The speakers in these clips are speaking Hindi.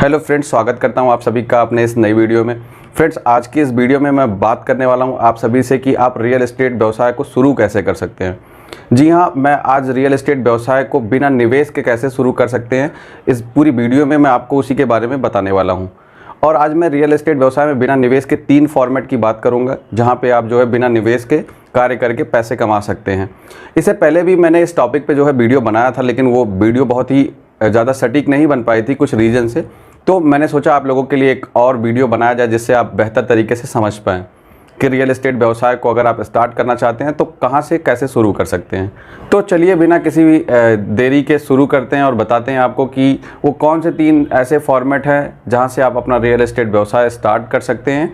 हेलो फ्रेंड्स, स्वागत करता हूं आप सभी का अपने इस नई वीडियो में। फ्रेंड्स, आज की इस वीडियो में मैं बात करने वाला हूं आप सभी से कि आप रियल एस्टेट व्यवसाय को शुरू कैसे कर सकते हैं। जी हां, मैं आज रियल एस्टेट व्यवसाय को बिना निवेश के कैसे शुरू कर सकते हैं, इस पूरी वीडियो में मैं आपको उसी के बारे में बताने वाला हूँ। और आज मैं रियल एस्टेट व्यवसाय में बिना निवेश के 3 फॉर्मेट की बात करूँगा, जहाँ पर आप जो है बिना निवेश के कार्य करके पैसे कमा सकते हैं। इससे पहले भी मैंने इस टॉपिक पर जो है वीडियो बनाया था, लेकिन वो वीडियो बहुत ही ज़्यादा सटीक नहीं बन पाई थी कुछ रीज़न से। तो मैंने सोचा आप लोगों के लिए एक और वीडियो बनाया जाए जिससे आप बेहतर तरीके से समझ पाएँ कि रियल एस्टेट व्यवसाय को अगर आप स्टार्ट करना चाहते हैं तो कहाँ से कैसे शुरू कर सकते हैं। तो चलिए बिना किसी भी देरी के शुरू करते हैं और बताते हैं आपको कि वो कौन से 3 ऐसे फॉर्मेट हैं जहाँ से आप अपना रियल एस्टेट व्यवसाय स्टार्ट कर सकते हैं।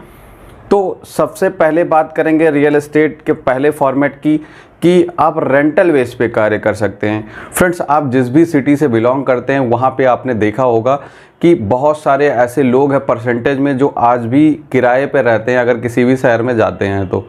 तो सबसे पहले बात करेंगे रियल एस्टेट के पहले फॉर्मेट की कि आप रेंटल बेस पे कार्य कर सकते हैं। फ्रेंड्स, आप जिस भी सिटी से बिलोंग करते हैं वहाँ पे आपने देखा होगा कि बहुत सारे ऐसे लोग हैं परसेंटेज में जो आज भी किराए पे रहते हैं। अगर किसी भी शहर में जाते हैं तो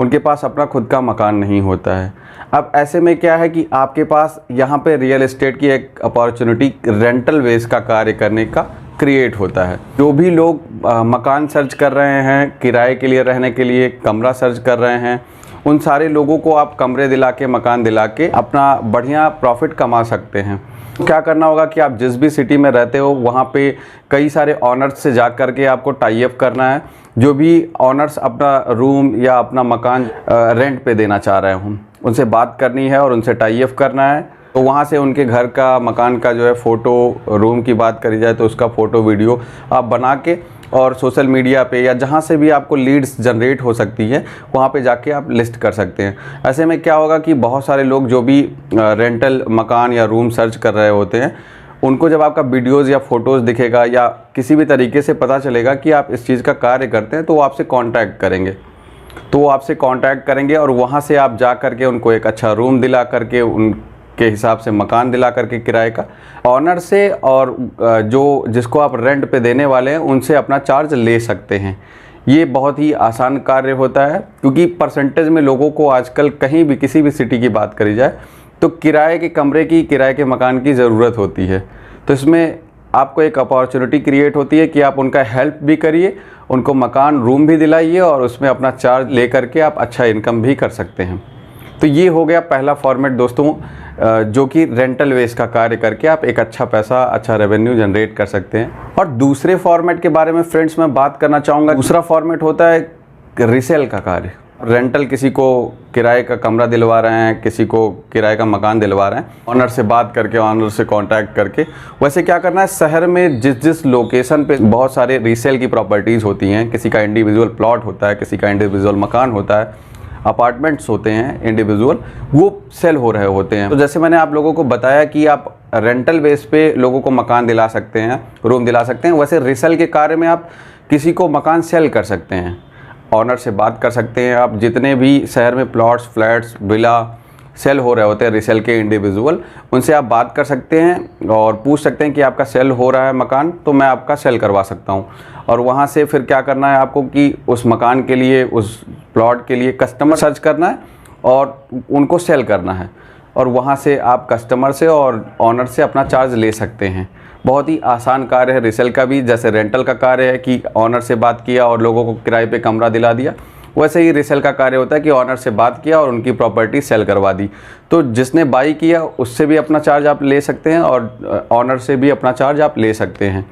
उनके पास अपना खुद का मकान नहीं होता है। अब ऐसे में क्या है कि आपके पास यहाँ पे रियल एस्टेट की एक अपॉर्चुनिटी रेंटल बेस का कार्य करने का क्रिएट होता है। जो भी लोग मकान सर्च कर रहे हैं, किराए के लिए रहने के लिए कमरा सर्च कर रहे हैं, उन सारे लोगों को आप कमरे दिला के, मकान दिला के अपना बढ़िया प्रॉफिट कमा सकते हैं। क्या करना होगा कि आप जिस भी सिटी में रहते हो वहाँ पे कई सारे ऑनर्स से जा कर के आपको टाई अप करना है। जो भी ऑनर्स अपना रूम या अपना मकान रेंट पे देना चाह रहे हों, उनसे बात करनी है और उनसे टाई अप करना है। तो वहाँ से उनके घर का, मकान का जो है फ़ोटो, रूम की बात करी जाए तो उसका फ़ोटो वीडियो आप बना के और सोशल मीडिया पे या जहाँ से भी आपको लीड्स जनरेट हो सकती है वहाँ पे जाके आप लिस्ट कर सकते हैं। ऐसे में क्या होगा कि बहुत सारे लोग जो भी रेंटल मकान या रूम सर्च कर रहे होते हैं, उनको जब आपका वीडियोज़ या फ़ोटोज़ दिखेगा या किसी भी तरीके से पता चलेगा कि आप इस चीज़ का कार्य करते हैं, तो वो आपसे कॉन्टैक्ट करेंगे। तो वो आपसे कॉन्टैक्ट करेंगे और वहाँ से आप जा करके उनको एक अच्छा रूम दिला करके, उनके हिसाब से मकान दिला करके किराए का ऑनर से, और जो जिसको आप रेंट पे देने वाले हैं उनसे अपना चार्ज ले सकते हैं। ये बहुत ही आसान कार्य होता है, क्योंकि परसेंटेज में लोगों को आजकल कहीं भी किसी भी सिटी की बात करी जाए तो किराए के कमरे की, किराए के मकान की ज़रूरत होती है। तो इसमें आपको एक अपॉर्चुनिटी क्रिएट होती है कि आप उनका हेल्प भी करिए, उनको मकान, रूम भी दिलाइए और उसमें अपना चार्ज ले करके आप अच्छा इनकम भी कर सकते हैं। तो ये हो गया पहला फॉर्मेट दोस्तों, जो कि रेंटल बेस का कार्य करके आप एक अच्छा पैसा, अच्छा रेवेन्यू जनरेट कर सकते हैं। और दूसरे फॉर्मेट के बारे में फ्रेंड्स मैं बात करना चाहूँगा। दूसरा फॉर्मेट होता है रीसेल का कार्य। रेंटल, किसी को किराए का कमरा दिलवा रहे हैं, किसी को किराए का मकान दिलवा रहे हैं, ऑनर से बात करके, ऑनर से कांटेक्ट करके। वैसे क्या करना है, शहर में जिस लोकेशन पे बहुत सारे रीसेल की प्रॉपर्टीज़ होती हैं, किसी का इंडिविजुअल प्लॉट होता है, किसी का इंडिविजुअल मकान होता है, अपार्टमेंट्स होते हैं इंडिविजुअल, वो सेल हो रहे होते हैं। तो जैसे मैंने आप लोगों को बताया कि आप रेंटल बेस पे लोगों को मकान दिला सकते हैं, रूम दिला सकते हैं, वैसे रीसेल के कार्य में आप किसी को मकान सेल कर सकते हैं। ऑनर से बात कर सकते हैं आप। जितने भी शहर में प्लॉट्स, फ्लैट्स, विला सेल हो रहे होते हैं रीसेल के इंडिविजुअल, उनसे आप बात कर सकते हैं और पूछ सकते हैं कि आपका सेल हो रहा है मकान, तो मैं आपका सेल करवा सकता हूं। और वहां से फिर क्या करना है आपको कि उस मकान के लिए, उस प्लॉट के लिए कस्टमर सर्च करना है और उनको सेल करना है। और वहां से आप कस्टमर से और ऑनर से अपना चार्ज ले सकते हैं। बहुत ही आसान कार्य है रीसेल का भी। जैसे रेंटल का कार्य है कि ऑनर से बात किया और लोगों को किराए पे कमरा दिला दिया, वैसे ही रीसेल का कार्य होता है कि ऑनर से बात किया और उनकी प्रॉपर्टी सेल करवा दी। तो जिसने बाई किया उससे भी अपना चार्ज आप ले सकते हैं और ऑनर से भी अपना चार्ज आप ले सकते हैं।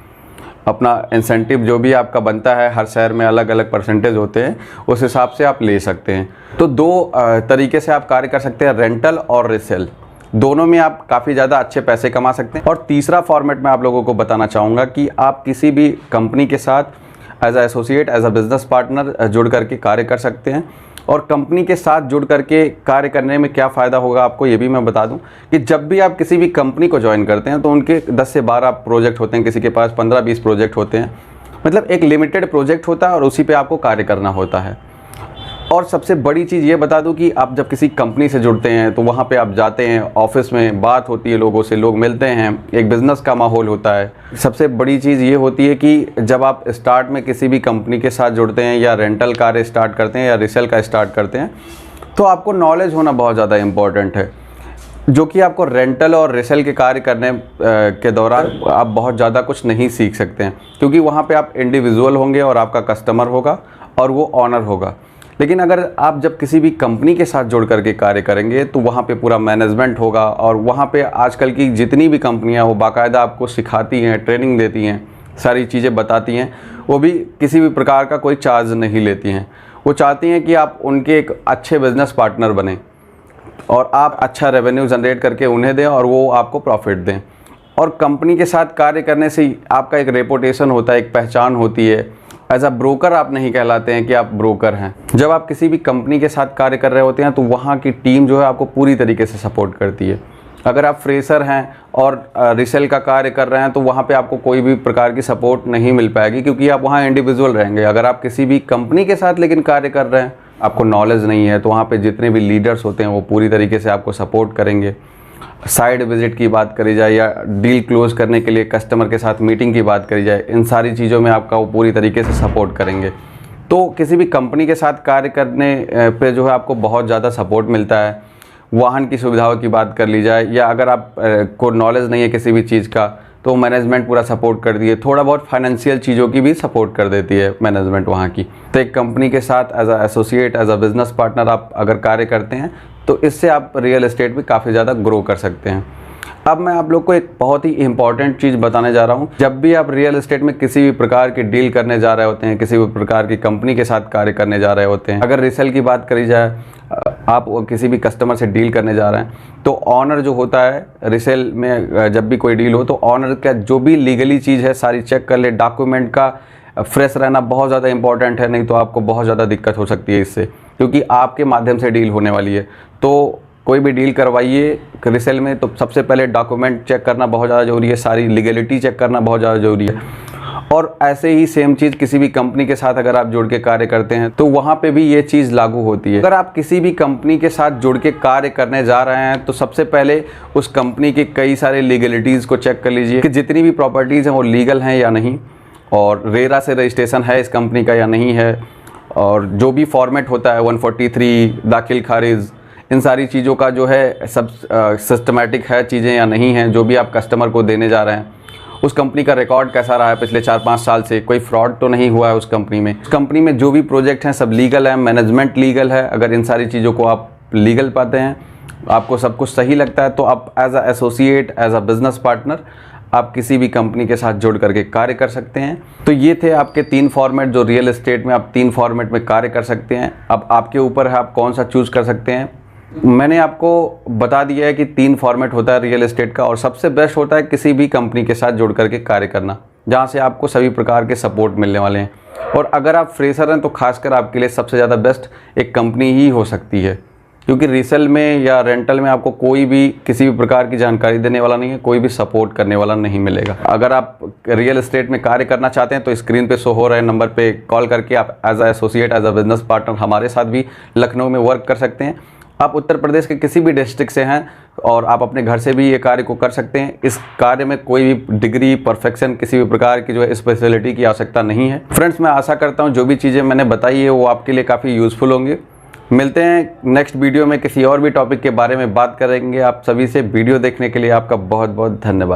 अपना इंसेंटिव जो भी आपका बनता है, हर शहर में अलग अलग परसेंटेज होते हैं, उस हिसाब से आप ले सकते हैं। तो 2 तरीके से आप कार्य कर सकते हैं, रेंटल और रीसेल। दोनों में आप काफ़ी ज़्यादा अच्छे पैसे कमा सकते हैं। और तीसरा फॉर्मेट मैं आप लोगों को बताना चाहूँगा कि आप किसी भी कंपनी के साथ as a associate, as a business partner जुड़ करके कार्य कर सकते हैं। और कंपनी के साथ जुड़ करके कार्य करने में क्या फ़ायदा होगा आपको, ये भी मैं बता दूं कि जब भी आप किसी भी कंपनी को ज्वाइन करते हैं तो उनके 10 से 12 प्रोजेक्ट होते हैं, किसी के पास 15-20 प्रोजेक्ट होते हैं। मतलब एक लिमिटेड प्रोजेक्ट होता है और उसी पे आपको कार्य करना होता है। और सबसे बड़ी चीज़ ये बता दूं कि आप जब किसी कंपनी से जुड़ते हैं तो वहाँ पे आप जाते हैं, ऑफिस में बात होती है लोगों से, लोग मिलते हैं, एक बिज़नेस का माहौल होता है। सबसे बड़ी चीज़ ये होती है कि जब आप स्टार्ट में किसी भी कंपनी के साथ जुड़ते हैं या रेंटल कार्य स्टार्ट करते हैं या रीसेल का स्टार्ट करते हैं, तो आपको नॉलेज होना बहुत ज़्यादा इम्पॉर्टेंट है। जो कि आपको रेंटल और रीसेल के कार्य करने के दौरान आप बहुत ज़्यादा कुछ नहीं सीख सकते हैं, क्योंकि वहाँ पे आप इंडिविजुअल होंगे और आपका कस्टमर होगा और वो ऑनर होगा। लेकिन अगर आप जब किसी भी कंपनी के साथ जुड़ करके कार्य करेंगे तो वहाँ पे पूरा मैनेजमेंट होगा, और वहाँ पे आजकल की जितनी भी कंपनियाँ वो बाकायदा आपको सिखाती हैं, ट्रेनिंग देती हैं, सारी चीज़ें बताती हैं। वो भी किसी भी प्रकार का कोई चार्ज नहीं लेती हैं। वो चाहती हैं कि आप उनके एक अच्छे बिजनेस पार्टनर बने और आप अच्छा रेवेन्यू जनरेट करके उन्हें दें और वो आपको प्रॉफिट दें। और कंपनी के साथ कार्य करने से आपका एक रेपुटेशन होता है, एक पहचान होती है। एज अ ब्रोकर आप नहीं कहलाते हैं कि आप ब्रोकर हैं। जब आप किसी भी कंपनी के साथ कार्य कर रहे होते हैं तो वहाँ की टीम जो है आपको पूरी तरीके से सपोर्ट करती है। अगर आप फ्रेशर हैं और रीसेल का कार्य कर रहे हैं तो वहाँ पे आपको कोई भी प्रकार की सपोर्ट नहीं मिल पाएगी, क्योंकि आप वहाँ इंडिविजुअल रहेंगे। अगर आप किसी भी कंपनी के साथ लेकिन कार्य कर रहे हैं, आपको नॉलेज नहीं है, तो वहाँ पे जितने भी लीडर्स होते हैं वो पूरी तरीके से आपको सपोर्ट करेंगे। साइड विजिट की बात करी जाए या डील क्लोज करने के लिए कस्टमर के साथ मीटिंग की बात करी जाए, इन सारी चीज़ों में आपका वो पूरी तरीके से सपोर्ट करेंगे। तो किसी भी कंपनी के साथ कार्य करने पे जो है आपको बहुत ज़्यादा सपोर्ट मिलता है। वाहन की सुविधाओं की बात कर ली जाए, या अगर आप को नॉलेज नहीं है किसी भी चीज़ का तो मैनेजमेंट पूरा सपोर्ट कर दिए। थोड़ा बहुत फाइनेंशियल चीज़ों की भी सपोर्ट कर देती है मैनेजमेंट वहाँ की। तो एक कंपनी के साथ as a associate, as a business partner आप अगर कार्य करते हैं तो इससे आप रियल एस्टेट में काफ़ी ज़्यादा ग्रो कर सकते हैं। अब मैं आप लोग को एक बहुत ही इंपॉर्टेंट चीज़ बताने जा रहा हूँ। जब भी आप रियल एस्टेट में किसी भी प्रकार की डील करने जा रहे होते हैं, किसी भी प्रकार की कंपनी के साथ कार्य करने जा रहे होते हैं, अगर रीसेल की बात करी जाए, आप किसी भी कस्टमर से डील करने जा रहे हैं तो ऑनर जो होता है रीसेल में, जब भी कोई डील हो तो ऑनर का जो भी लीगली चीज़ है सारी चेक कर ले। डॉक्यूमेंट का फ्रेश रहना बहुत ज़्यादा इंपॉर्टेंट है, नहीं तो आपको बहुत ज़्यादा दिक्कत हो सकती है इससे, क्योंकि आपके माध्यम से डील होने वाली है। तो कोई भी डील करवाइए रीसेल में तो सबसे पहले डॉक्यूमेंट चेक करना बहुत ज़्यादा ज़रूरी है, सारी लीगलिटी चेक करना बहुत ज़्यादा ज़रूरी है। और ऐसे ही सेम चीज़ किसी भी कंपनी के साथ अगर आप जुड़ के कार्य करते हैं तो वहाँ पे भी ये चीज़ लागू होती है। अगर आप किसी भी कंपनी के साथ जुड़ के कार्य करने जा रहे हैं तो सबसे पहले उस कंपनी की कई सारे लीगलिटीज़ को चेक कर लीजिए कि जितनी भी प्रॉपर्टीज़ हैं वो लीगल हैं या नहीं, और रेरा से रजिस्ट्रेशन है इस कंपनी का या नहीं है, और जो भी फॉर्मेट होता है 143 दाखिल खारिज, इन सारी चीज़ों का जो है सब सिस्टमेटिक है चीज़ें या नहीं हैं। जो भी आप कस्टमर को देने जा रहे हैं उस कंपनी का रिकॉर्ड कैसा रहा है पिछले 4-5 साल से, कोई फ्रॉड तो नहीं हुआ है उस कंपनी में। उस कंपनी में जो भी प्रोजेक्ट हैं सब लीगल है, मैनेजमेंट लीगल है। अगर इन सारी चीज़ों को आप लीगल पाते हैं, आपको सब कुछ सही लगता है, तो आप as a associate, as a business partner आप किसी भी कंपनी के साथ जुड़ करके कार्य कर सकते हैं। तो ये थे आपके 3 फॉर्मेट, जो रियल एस्टेट में आप 3 फॉर्मेट में कार्य कर सकते हैं। अब आपके ऊपर है आप कौन सा चूज़ कर सकते हैं। मैंने आपको बता दिया है कि 3 फॉर्मेट होता है रियल एस्टेट का, और सबसे बेस्ट होता है किसी भी कंपनी के साथ जुड़ करके कार्य करना, जहां से आपको सभी प्रकार के सपोर्ट मिलने वाले हैं। और अगर आप फ्रेशर हैं तो खासकर आपके लिए सबसे ज़्यादा बेस्ट एक कंपनी ही हो सकती है, क्योंकि रीसेल में या रेंटल में आपको कोई भी किसी भी प्रकार की जानकारी देने वाला नहीं है, कोई भी सपोर्ट करने वाला नहीं मिलेगा। अगर आप रियल एस्टेट में कार्य करना चाहते हैं तो स्क्रीन पे शो हो रहे नंबर पे कॉल करके आप as a associate, as a business partner हमारे साथ भी लखनऊ में वर्क कर सकते हैं। आप उत्तर प्रदेश के किसी भी डिस्ट्रिक्ट से हैं और आप अपने घर से भी ये कार्य को कर सकते हैं। इस कार्य में कोई भी डिग्री, परफेक्शन, किसी भी प्रकार की जो है स्पेशलिटी की आवश्यकता नहीं है। फ्रेंड्स, मैं आशा करता हूँ जो भी चीज़ें मैंने बताई है वो आपके लिए काफ़ी यूज़फुल होंगे। मिलते हैं नेक्स्ट वीडियो में, किसी और भी टॉपिक के बारे में बात करेंगे। आप सभी से वीडियो देखने के लिए आपका बहुत बहुत धन्यवाद।